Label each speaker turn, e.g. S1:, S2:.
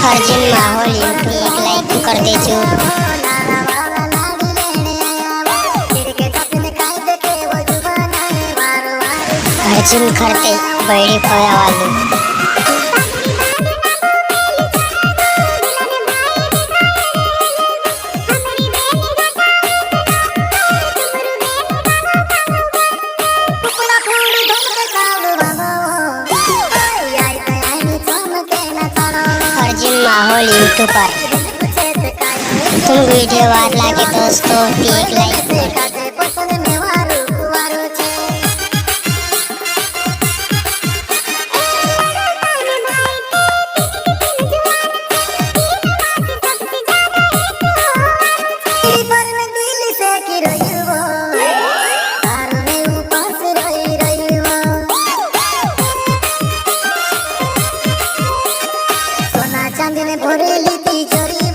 S1: अर्जुन माहौल यूट्यूब एक लाइक कर देजो। अर्जुन करते बड़ी खोया वालू। अर्जुन माहौल यूट्यूब पर तुम वीडियो वार लाके दोस्तों एक लाइक।
S2: चांदने भरे लीती चोरी